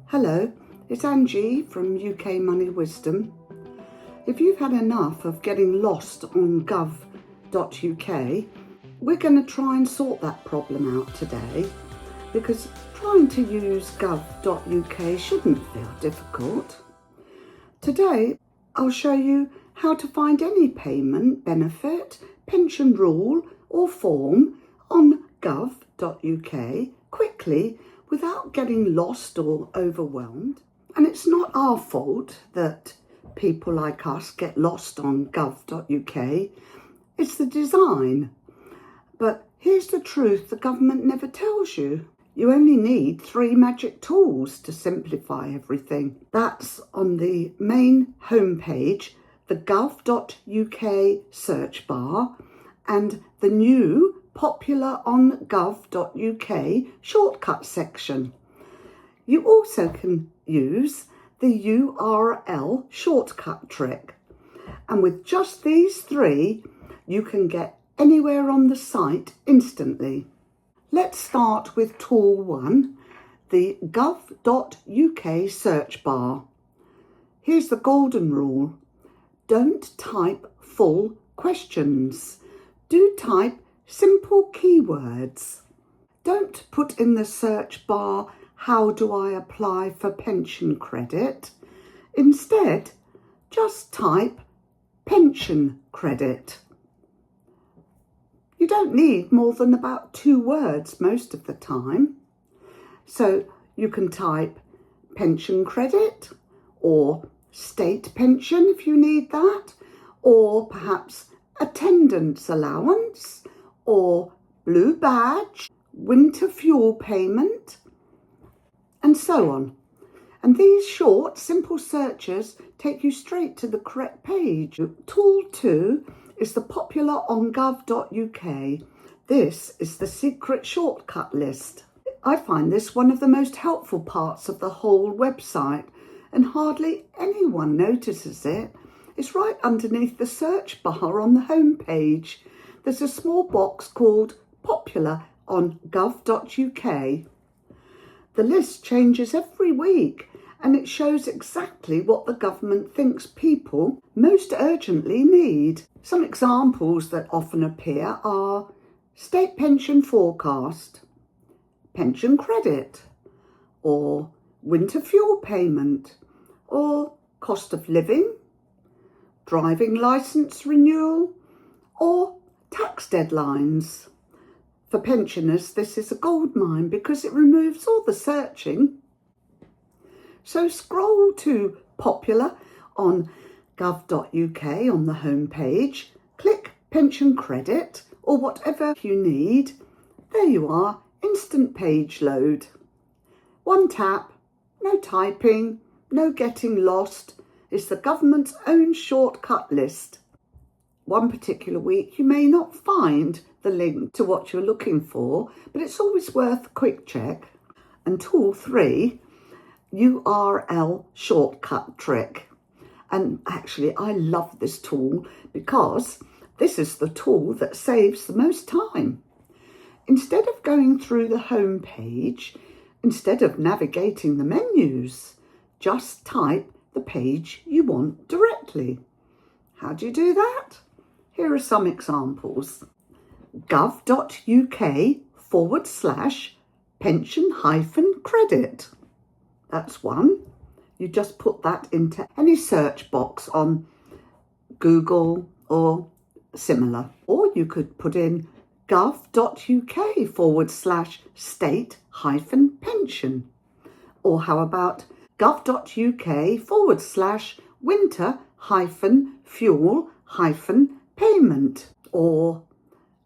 Hello, it's Angie from UK Money Wisdom. If you've had enough of getting lost on gov.uk, we're going to try and sort that problem out today, because trying to use gov.uk shouldn't feel difficult. Today, I'll show you how to find any payment, benefit, pension rule or form on gov.uk quickly without getting lost or overwhelmed. And it's not our fault that people like us get lost on gov.uk. It's the design. But here's the truth the government never tells you. You only need 3 magic tools to simplify everything. That's on the main homepage, the gov.uk search bar, and the new popular on gov.uk shortcut section. You also can use the URL shortcut trick. And with just these 3, you can get anywhere on the site instantly. Let's start with tool 1, the gov.uk search bar. Here's the golden rule. Don't type full questions. Do type simple keywords. Don't put in the search bar, how do I apply for pension credit? Instead, just type pension credit. You don't need more than about 2 words most of the time. So you can type pension credit or state pension if you need that, or perhaps attendance allowance, or blue badge, winter fuel payment, and so on. And these short, simple searches take you straight to the correct page. Tool 2 is the popular on gov.uk. This is the secret shortcut list. I find this one of the most helpful parts of the whole website, and hardly anyone notices it. It's right underneath the search bar on the home page. There's a small box called Popular on gov.uk. The list changes every week, and it shows exactly what the government thinks people most urgently need. Some examples that often appear are state pension forecast, pension credit, or winter fuel payment, or cost of living, driving licence renewal, or tax deadlines. For pensioners, this is a goldmine because it removes all the searching. So scroll to Popular on gov.uk on the home page, click pension credit or whatever you need. There you are, instant page load. One tap, no typing, no getting lost. It's the government's own shortcut list. One particular week you may not find the link to what you're looking for, but it's always worth a quick check. And tool 3, URL shortcut trick. And actually I love this tool because this is the tool that saves the most time. Instead of going through the home page, instead of navigating the menus, just type the page you want directly. How do you do that? Here are some examples. gov.uk/pension-credit. That's one. You just put that into any search box on Google or similar. Or you could put in gov.uk/state-pension. Or how about gov.uk/winter-fuel-payment, or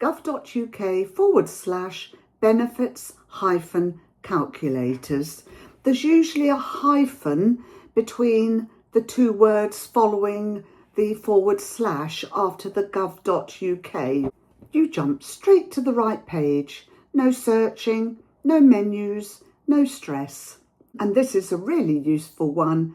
gov.uk/benefits-calculators. There's usually a hyphen between the 2 words following the / after the gov.uk. You jump straight to the right page. No searching, no menus, no stress. And this is a really useful one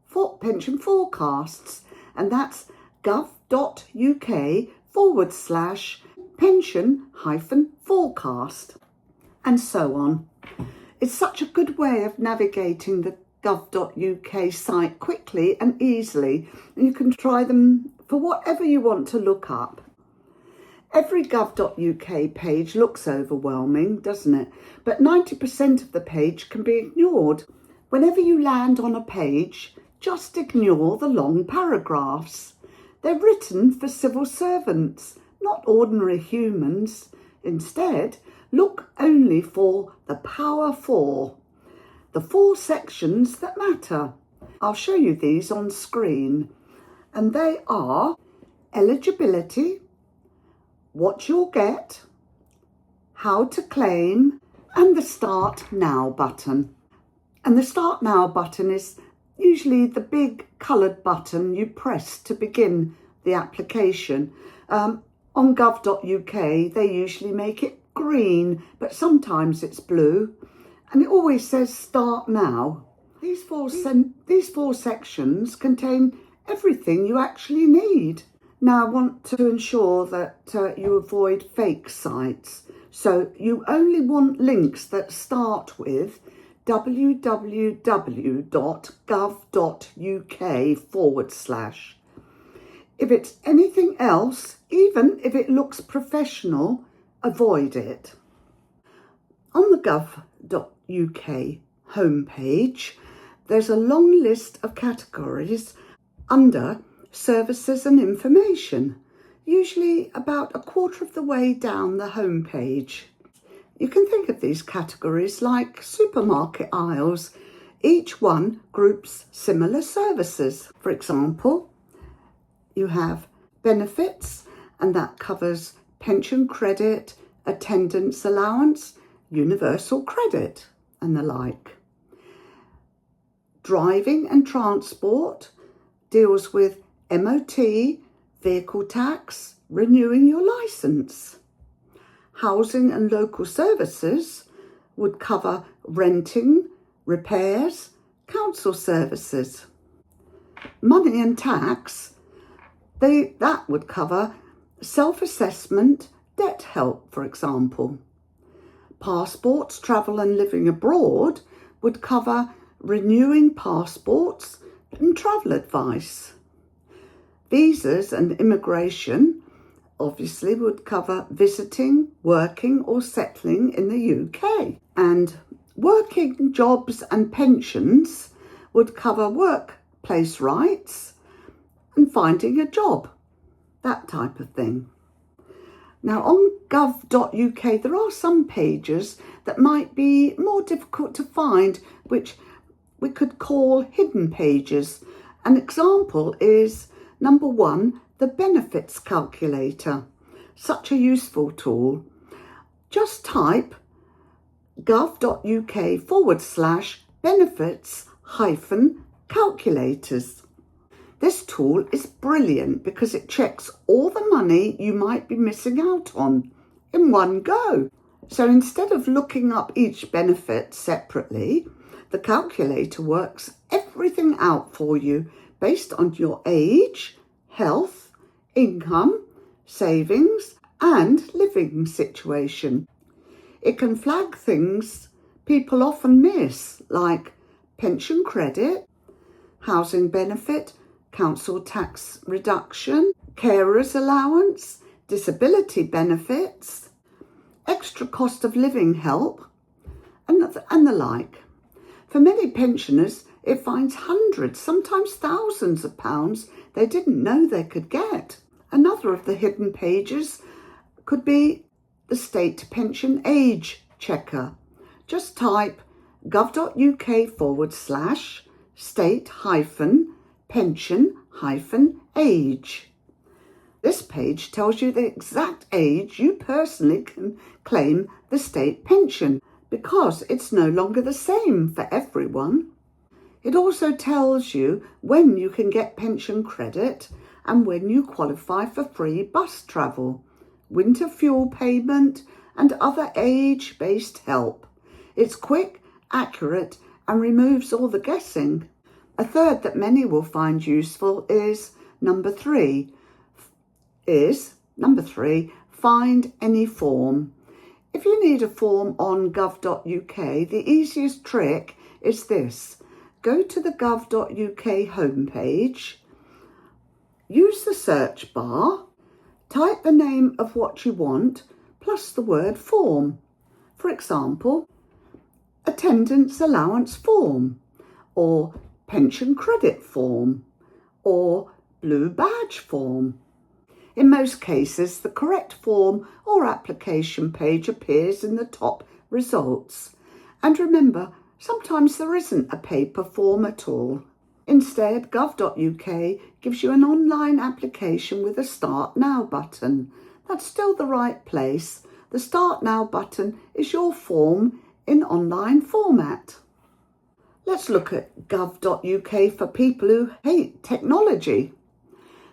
for pension forecasts, and that's gov.uk/pension-forecast, and so on. It's such a good way of navigating the gov.uk site quickly and easily, and you can try them for whatever you want to look up. Every gov.uk page looks overwhelming, doesn't it? But 90% of the page can be ignored. Whenever you land on a page, just ignore the long paragraphs. They're written for civil servants, not ordinary humans. Instead, look only for the Power 4, the 4 sections that matter. I'll show you these on screen, and they are eligibility, what you'll get, how to claim, and the Start Now button. And the Start Now button is usually the big coloured button you press to begin the application. On gov.uk, they usually make it green, but sometimes it's blue, and it always says Start Now. These four sections contain everything you actually need. Now, I want to ensure that you avoid fake sites, so you only want links that start with www.gov.uk/. If it's anything else, even if it looks professional, avoid it. On the gov.uk homepage, there's a long list of categories under Services and Information, usually about a quarter of the way down the homepage. You can think of these categories like supermarket aisles. Each one groups similar services. For example, you have benefits, and that covers pension credit, attendance allowance, universal credit, and the like. Driving and transport deals with MOT, vehicle tax, renewing your licence. Housing and local services would cover renting, repairs, council services. Money and tax, that would cover self-assessment, debt help, for example. Passports, travel and living abroad would cover renewing passports and travel advice. Visas and immigration obviously would cover visiting, working or settling in the UK. And working jobs and pensions would cover workplace rights and finding a job, that type of thing. Now, on gov.uk, there are some pages that might be more difficult to find, which we could call hidden pages. An example is number 1, the benefits calculator. Such a useful tool. Just type gov.uk/benefits-calculators. This tool is brilliant because it checks all the money you might be missing out on in one go. So instead of looking up each benefit separately, the calculator works everything out for you based on your age, health, income, savings, and living situation. It can flag things people often miss, like pension credit, housing benefit, council tax reduction, carers allowance, disability benefits, extra cost of living help, and the like. For many pensioners, it finds hundreds, sometimes thousands of pounds they didn't know they could get. Another of the hidden pages could be the state pension age checker. Just type gov.uk/state-pension-age. This page tells you the exact age you personally can claim the state pension, because it's no longer the same for everyone. It also tells you when you can get pension credit and when you qualify for free bus travel, winter fuel payment, and other age-based help. It's quick, accurate, and removes all the guessing. A third that many will find useful is number 3. Find any form. If you need a form on gov.uk, the easiest trick is this. Go to the gov.uk homepage, use the search bar, type the name of what you want, plus the word form. For example, attendance allowance form, or pension credit form, or blue badge form. In most cases, the correct form or application page appears in the top results. And remember, sometimes there isn't a paper form at all. Instead, gov.uk gives you an online application with a Start Now button. That's still the right place. The Start Now button is your form in online format. Let's look at gov.uk for people who hate technology.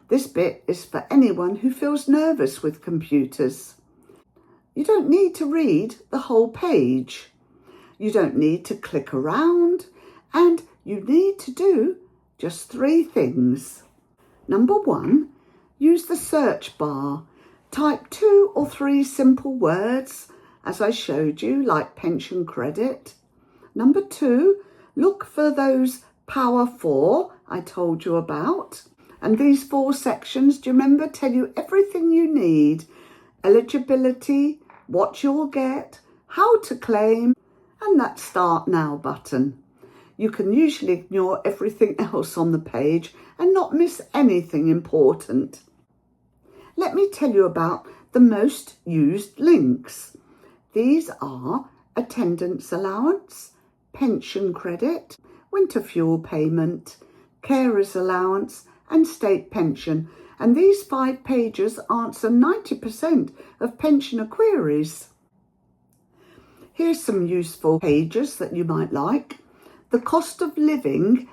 This bit is for anyone who feels nervous with computers. You don't need to read the whole page. You don't need to click around, and you need to do just 3 things. Number 1, use the search bar. Type 2 or 3 simple words, as I showed you, like pension credit. Number 2, look for those Power 4 I told you about. And these 4 sections, do you remember, tell you everything you need. Eligibility, what you'll get, how to claim, and that Start Now button. You can usually ignore everything else on the page and not miss anything important. Let me tell you about the most used links. These are attendance allowance, pension credit, winter fuel payment, carers allowance, and state pension, and these 5 pages answer 90% of pensioner queries. Here's some useful pages that you might like. The cost of living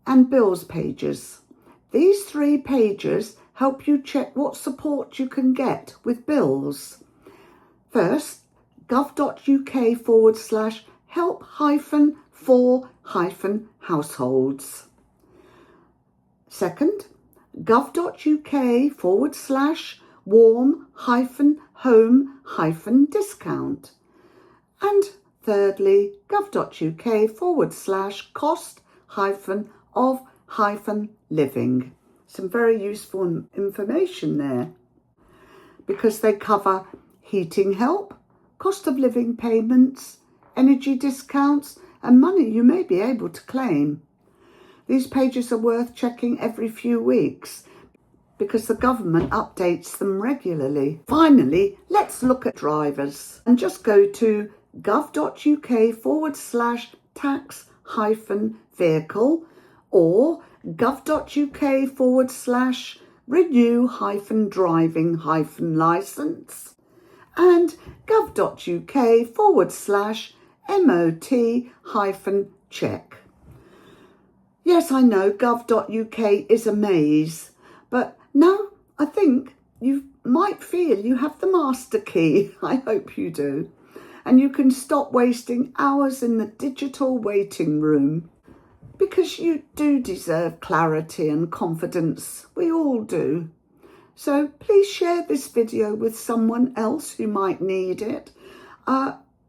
and bills pages. These 3 pages help you check what support you can get with bills. First, gov.uk/help-for-households. Second, gov.uk/warm-home-discount. And thirdly, gov.uk/cost-of-living. Some very useful information there, because they cover heating help, cost of living payments, energy discounts, and money you may be able to claim. These pages are worth checking every few weeks because the government updates them regularly. Finally, let's look at drivers, and just go to gov.uk/tax-vehicle or gov.uk/renew-driving-licence and gov.uk/MOT-check. Yes, I know gov.uk is a maze, but now I think you might feel you have the master key. I hope you do. And you can stop wasting hours in the digital waiting room, because you do deserve clarity and confidence. We all do. So please share this video with someone else who might need it.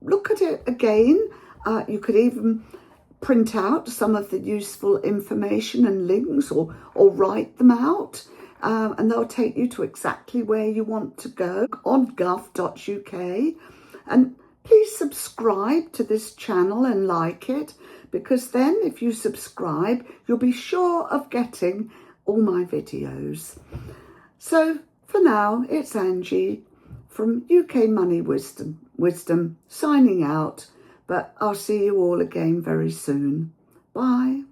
Look at it again. You could even print out some of the useful information and links, or write them out, and they'll take you to exactly where you want to go on gov.uk. And please subscribe to this channel and like it, because then if you subscribe, you'll be sure of getting all my videos. So for now, it's Angie from UK Money Wisdom signing out. But I'll see you all again very soon. Bye.